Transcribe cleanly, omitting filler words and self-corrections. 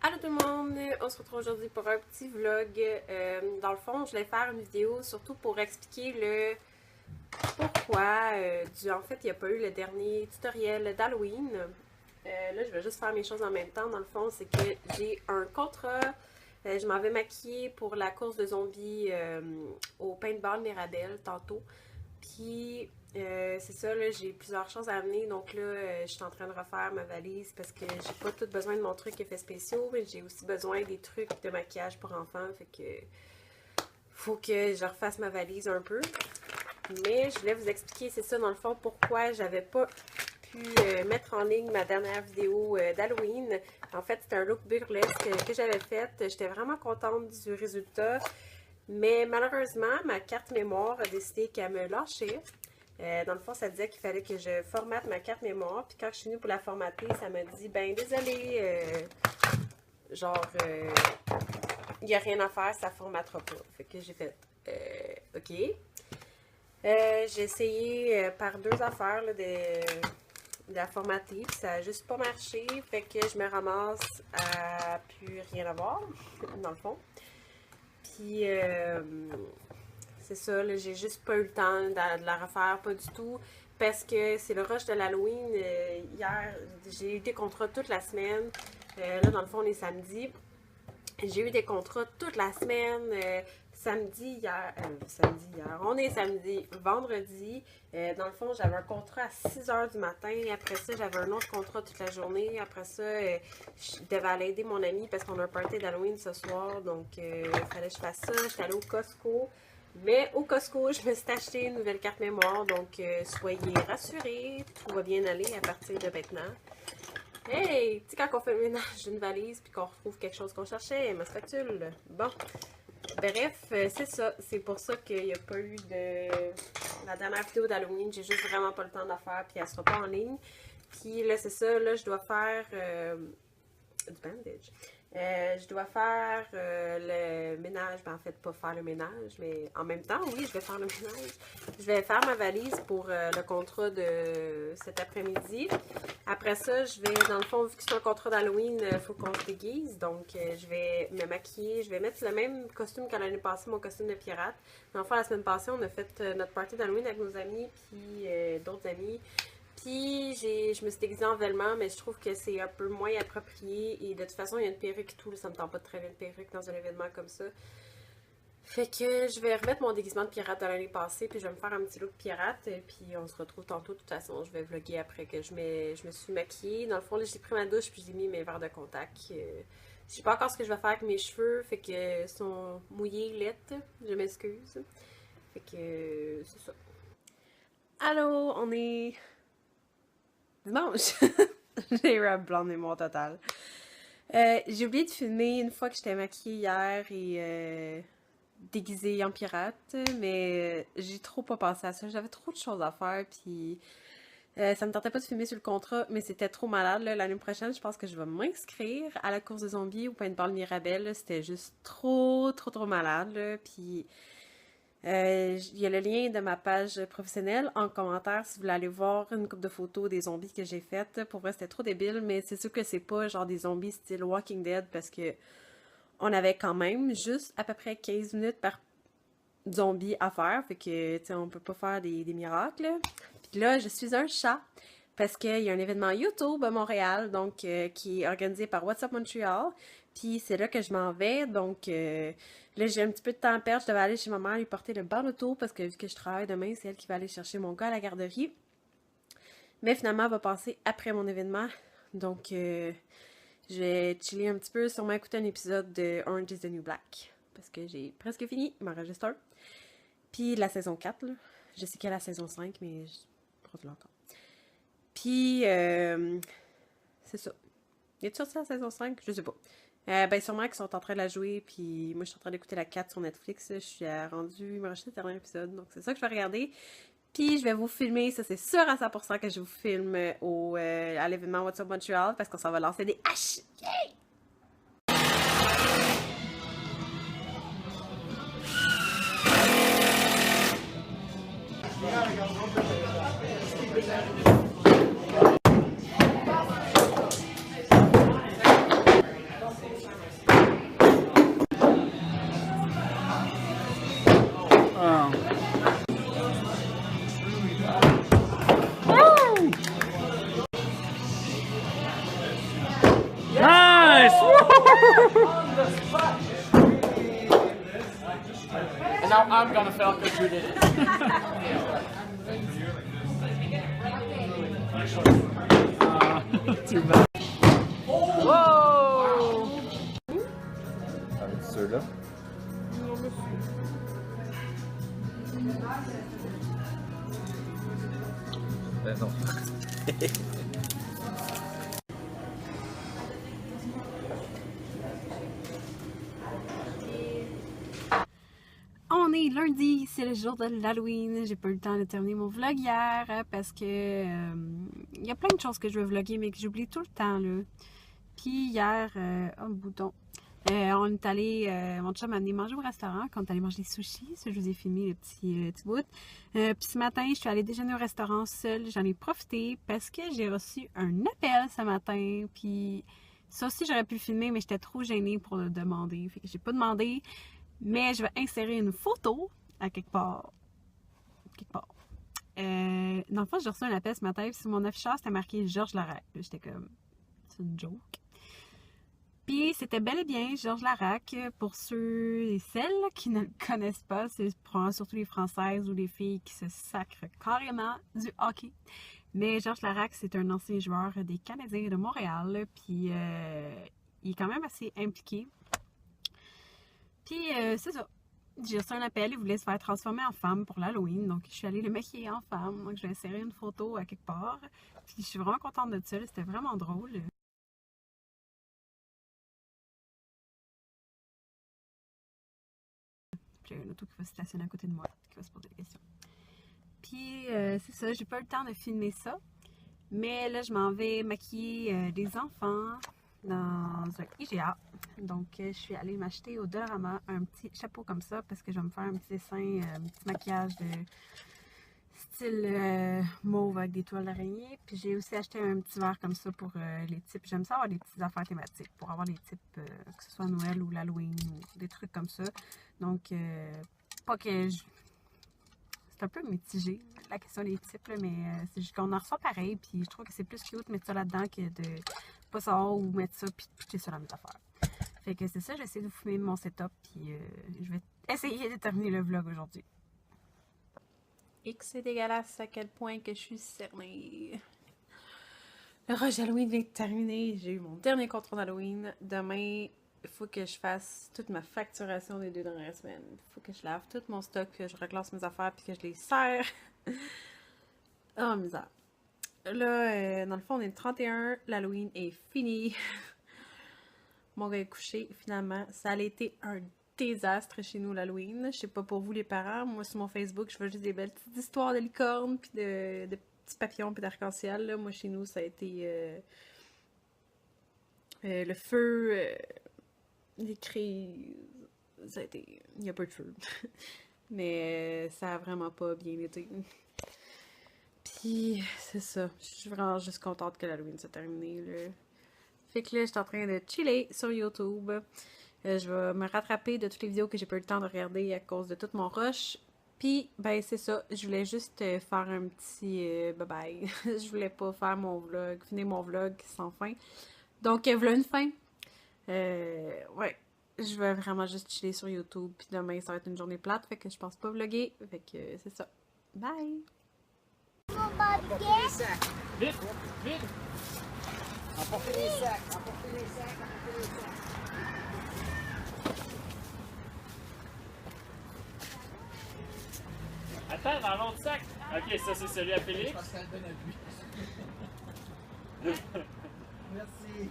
Allô tout le monde, on se retrouve aujourd'hui pour un petit vlog. Dans le fond, je vais faire une vidéo surtout pour expliquer le pourquoi en fait, il n'y a pas eu le dernier tutoriel d'Halloween. Là, je vais juste faire mes choses en même temps. Dans le fond, c'est que j'ai un contrat. Je m'en vais maquiller pour la course de zombies au Paintball Mirabel tantôt. Puis, c'est ça, là, j'ai plusieurs choses à amener. Donc là, je suis en train de refaire ma valise parce que j'ai pas tout besoin de mon truc effets spéciaux, mais j'ai aussi besoin des trucs de maquillage pour enfants. Fait que faut que je refasse ma valise un peu. Mais je voulais vous expliquer, c'est ça dans le fond, pourquoi j'avais pas pu mettre en ligne ma dernière vidéo d'Halloween. En fait, c'était un look burlesque que j'avais fait. J'étais vraiment contente du résultat. Mais malheureusement, ma carte mémoire a décidé qu'elle me lâchait. Dans le fond, ça disait qu'il fallait que je formate ma carte mémoire. Puis quand je suis venue pour la formater, ça m'a dit, ben désolé, il n'y a rien à faire, ça formatera pas. Fait que j'ai fait, ok. J'ai essayé par deux affaires là, de la formater, puis ça n'a juste pas marché. Fait que je me ramasse à plus rien avoir, dans le fond. Puis, c'est ça, là, j'ai juste pas eu le temps de la refaire, pas du tout, parce que c'est le rush de l'Halloween. Hier, j'ai eu des contrats toute la semaine. Là, dans le fond, on est samedi. J'ai eu des contrats toute la semaine. Samedi, hier, on est samedi, vendredi. Dans le fond, j'avais un contrat à 6 h du matin. Après ça, j'avais un autre contrat toute la journée. Après ça, je devais aller aider mon ami parce qu'on a un party d'Halloween ce soir. Donc, il fallait que je fasse ça. J'étais allée au Costco. Mais au Costco, je me suis acheté une nouvelle carte mémoire. Donc, soyez rassurés. Tout va bien aller à partir de maintenant. Hey! Tu sais, quand on fait le ménage d'une valise puis qu'on retrouve quelque chose qu'on cherchait, ma spatule. Bon. Bref, c'est ça. C'est pour ça qu'il n'y a pas eu de... La dernière vidéo d'Halloween, j'ai juste vraiment pas le temps de la faire, puis elle sera pas en ligne. Puis là, c'est ça. Là, je dois faire du bandage. Je dois faire le ménage. Ben, en fait, pas faire le ménage, mais en même temps, oui, je vais faire le ménage. Je vais faire ma valise pour le contrat de cet après-midi. Après ça, je vais, dans le fond, vu que c'est un contrat d'Halloween, il faut qu'on se déguise. Donc, je vais me maquiller. Je vais mettre le même costume qu'à l'année passée, mon costume de pirate. Dans le fond, la semaine passée, on a fait notre party d'Halloween avec nos amis, puis d'autres amis. Puis, je me suis déguisée en Velma, mais je trouve que c'est un peu moins approprié. Et de toute façon, il y a une perruque et tout. Ça me tente pas de traîner une perruque dans un événement comme ça. Fait que je vais remettre mon déguisement de pirate de l'année passée, puis je vais me faire un petit look pirate. Et puis, on se retrouve tantôt. De toute façon, je vais vlogger après que je me suis maquillée. Dans le fond, là, j'ai pris ma douche, puis j'ai mis mes verres de contact. Je sais pas encore ce que je vais faire avec mes cheveux. Fait que sont mouillés, lettres. Je m'excuse. Fait que c'est ça. Allô, on est... dimanche. J'ai eu un blanc de mémoire total. J'ai oublié de filmer une fois que j'étais maquillée hier et déguisée en pirate, mais j'ai trop pas pensé à ça. J'avais trop de choses à faire, puis ça me tentait pas de filmer sur le contrat, mais c'était trop malade. L'année prochaine, je pense que je vais m'inscrire à la course de zombies au Paintball Mirabel. C'était juste trop malade, là. Puis il y a le lien de ma page professionnelle en commentaire si vous voulez aller voir une couple de photos des zombies que j'ai faites. Pour vrai, c'était trop débile, mais c'est sûr que c'est pas genre des zombies style Walking Dead parce que on avait quand même juste à peu près 15 minutes par zombie à faire. Fait que, tu sais, on peut pas faire des miracles. Puis là, je suis un chat parce qu'il y a un événement YouTube à Montréal, donc qui est organisé par What's Up Montreal. Puis c'est là que je m'en vais, donc là j'ai un petit peu de temps à perdre. Je devais aller chez ma mère lui porter le bar auto parce que vu que je travaille demain, c'est elle qui va aller chercher mon gars à la garderie. Mais finalement, elle va passer après mon événement, donc je vais chiller un petit peu, sûrement écouter un épisode de Orange is the New Black parce que j'ai presque fini, il m'en reste un. Puis la saison 4, là. Je sais qu'il y a la saison 5, mais je crois que longtemps. Puis c'est ça. Y a-tu sorti la saison 5? Je sais pas. Ben sûrement qu'ils sont en train de la jouer, puis moi je suis en train d'écouter la 4 sur Netflix. Je suis rendue, il me reste le dernier épisode, donc c'est ça que je vais regarder. Puis je vais vous filmer, ça c'est sûr à 100% que je vous filme à l'événement What's Up Montreal, parce qu'on s'en va lancer des haches. Yay! And now I'm gonna fail because you did it. Too bad. Wow! Avec ceux-là. Ben non. On est lundi, c'est le jour de l'Halloween. J'ai pas eu le temps de terminer mon vlog hier parce que il y a plein de choses que je veux vlogger mais que j'oublie tout le temps là. Puis hier, oh bouton, on est allé, mon chum m'a amené manger au restaurant quand on est allé manger des sushis. Ça, je vous ai filmé le petit bout. Puis ce matin, je suis allée déjeuner au restaurant seule. J'en ai profité parce que j'ai reçu un appel ce matin. Puis ça aussi, j'aurais pu le filmer, mais j'étais trop gênée pour le demander. Fait que j'ai pas demandé. Mais je vais insérer une photo à quelque part. Dans le fond, j'ai reçu un appel ce matin. Puis sur mon afficheur, c'était marqué Georges Larac. J'étais comme, c'est une joke. Puis c'était bel et bien Georges Larac. Pour ceux et celles qui ne le connaissent pas, c'est probablement surtout les Françaises ou les filles qui se sacrent carrément du hockey. Mais Georges Larac, c'est un ancien joueur des Canadiens de Montréal. Puis il est quand même assez impliqué. Puis c'est ça. J'ai reçu un appel, il voulait se faire transformer en femme pour l'Halloween. Donc je suis allée le maquiller en femme. Donc je vais insérer une photo à quelque part. Puis je suis vraiment contente de ça. C'était vraiment drôle. J'ai un auto qui va se stationner à côté de moi, qui va se poser des questions. Puis c'est ça, j'ai pas eu le temps de filmer ça. Mais là, je m'en vais maquiller des enfants dans un IGA. Donc, je suis allée m'acheter au Dollarama un petit chapeau comme ça parce que je vais me faire un petit dessin, un petit maquillage de style mauve avec des toiles d'araignée. Puis j'ai aussi acheté un petit verre comme ça pour les types. J'aime ça avoir des petites affaires thématiques pour avoir les types, que ce soit Noël ou l'Halloween ou des trucs comme ça. Donc, pas que je... C'est un peu mitigé, la question des types, là, mais c'est juste qu'on en reçoit pareil. Puis je trouve que c'est plus cute de mettre ça là-dedans que de pas savoir où mettre ça puis de piquer ça dans mes affaires. Fait que c'est ça, j'essaie de vous filmer mon setup. Puis je vais essayer de terminer le vlog aujourd'hui. Et que c'est dégueulasse à quel point que je suis cernée. Le rush Halloween vient de terminer. J'ai eu mon dernier contrôle d'Halloween. Demain, il faut que je fasse toute ma facturation des 2 dernières semaines. Il faut que je lave tout mon stock, que je reclasse mes affaires puis que je les serre. Oh, misère. Là, dans le fond, on est le 31. L'Halloween est fini. Mon gars est couché, finalement. Ça a été un désastre chez nous, l'Halloween. Je sais pas pour vous, les parents. Moi, sur mon Facebook, je vois juste des belles petites histoires de licornes, puis de petits papillons, puis d'arc-en-ciel. Moi, chez nous, ça a été le feu, les cris. Ça a été... Il n'y a pas de feu. Mais ça a vraiment pas bien été. Puis, c'est ça. Je suis vraiment juste contente que l'Halloween soit terminé, là. Fait que là, je suis en train de chiller sur YouTube. Je vais me rattraper de toutes les vidéos que j'ai pas eu le temps de regarder à cause de tout mon rush. Puis, ben c'est ça. Je voulais juste faire un petit bye-bye. Je voulais pas faire mon vlog, finir mon vlog sans fin. Donc, voilà une fin. Ouais. Je vais vraiment juste chiller sur YouTube. Puis demain, ça va être une journée plate. Fait que je pense pas vlogger. Fait que c'est ça. Bye! Vite! Vite! Emportez les sacs, emportez les sacs, emportez les sacs. Attends, dans l'autre sac! Ok, ça c'est celui à Félix. Parce qu'elle donne à lui. Merci.